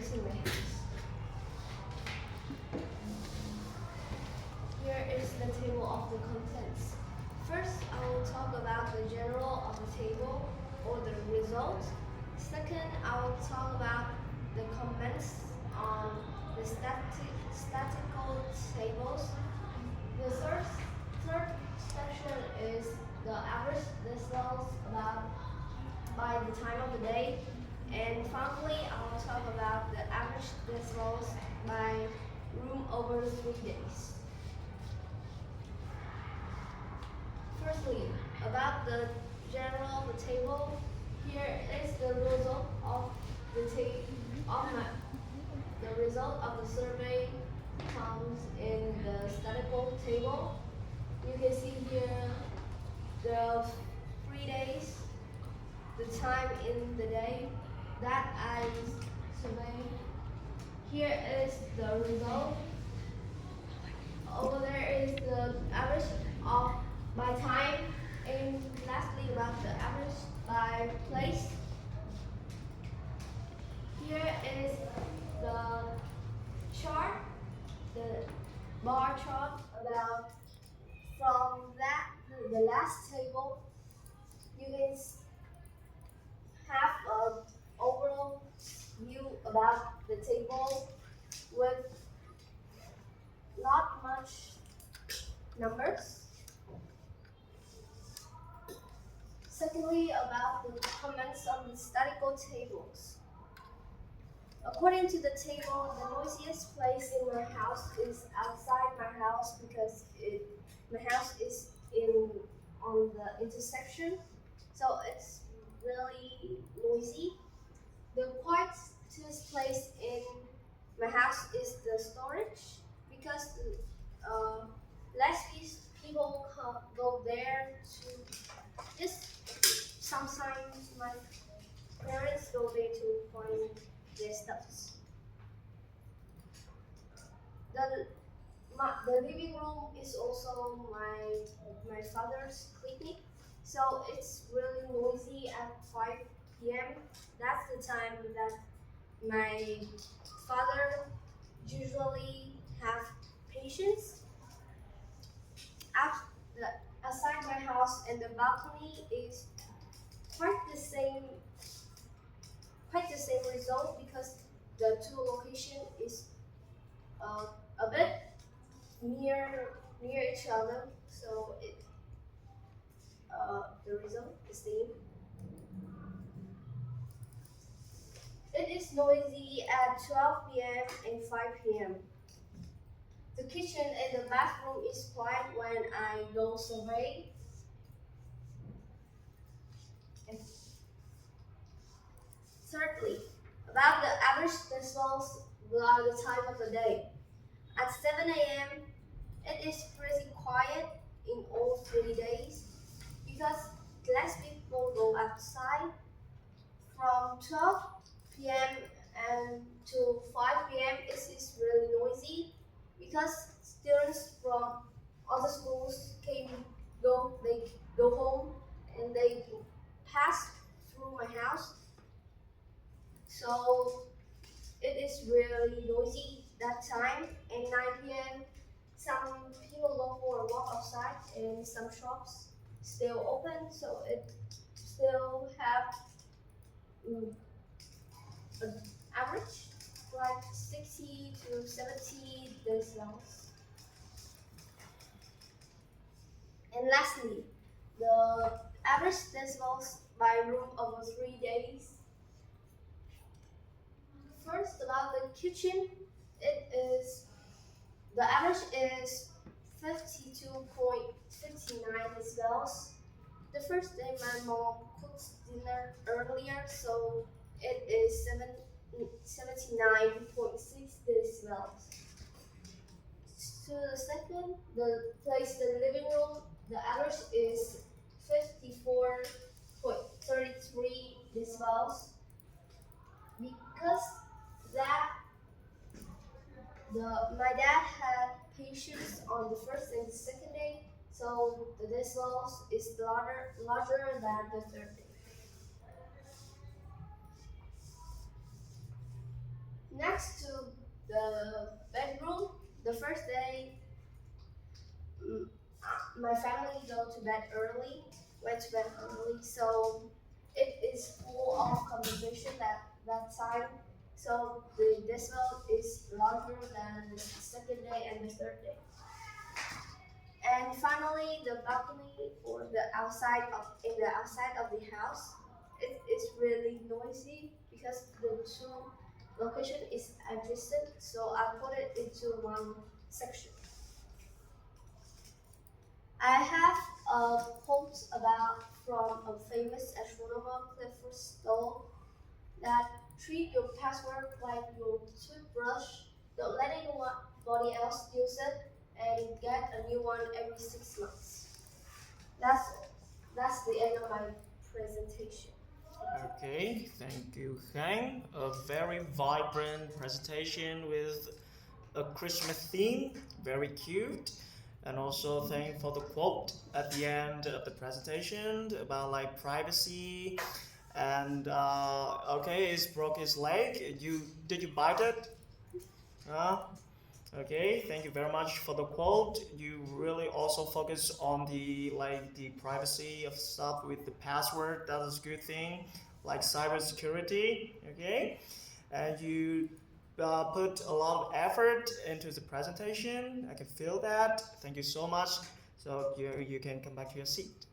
using my hands. Here is the table of the contents. First, I will talk about the general of the table or the result. Second, I will talk about the comments on the statistical tables. The third section is the average decimals about by the time of the day. And finally, I will talk about the average decimals by room over 3 days. Firstly, about the general of the table, here is the result of the result of the survey comes in the statistical table. You can see here the 3 days, the time in the day that I surveyed. Here is the result. Over there is the average of by time, and lastly about the average by place. Here is the chart, the bar chart about from the last table. You can have an overall view about the table with not much numbers. Secondly, about the comments on the statistical tables. According to the table, the noisiest place in my house is outside my house because my house is on the intersection, so it's really noisy. The quietest place in my house is the storage because less people go there to just sometimes my parents go there to find their stuffs. The living room is also my father's clinic, so it's really noisy at 5 p.m. That's the time that my father usually have patients. Outside my house and the balcony is quite the same result because the two location is a bit near each other, so the result is the same. It is noisy at 12 p.m. and 5 p.m. The kitchen and the bathroom is quiet when I go survey. And thirdly, about the average decimals by the time of the day. At 7 a.m., it is pretty quiet in all 3 days because less people go outside. From 12 p.m. and to 5 p.m. it is really noisy because students from other schools they go home and they pass through my house. So it is really noisy that time. And 9 p.m. some people go for a walk outside and some shops still open, so it still have an average like 60 to 70 decibels. And lastly, the average decibels by room over 3 days. First, about the kitchen, the average is 52.59 decibels. The first day my mom cooks dinner earlier, so it is 79.6 decibels. To the second, the living room, the average is 54.33 decibels. Because my dad had patients on the first and the second day, so the decibels is larger than the third day. Next to the bedroom, the first day, my family go to bed early, went to bed early, so it is full of conversation that time. So the decibel is larger than the second day and the third day. And finally, the balcony or the outside of the house, it is really noisy because the two location is adjacent. So I put it into one section. I have a quote about from a famous astronomer, Clifford Stoll, that treat your password like your toothbrush. Don't let anybody else use it, and get a new one every 6 months. That's that's the end of my presentation. Okay, thank you, Khang. A very vibrant presentation with a Christmas theme, very cute. And also thank you for the quote at the end of the presentation about like privacy. And okay, he's broke his leg. Did you bite it? Okay, thank you very much for the quote. You really also focus on the privacy of stuff with the password. That is a good thing, like cybersecurity. Okay, and you put a lot of effort into the presentation. I can feel that. Thank you so much. So you can come back to your seat.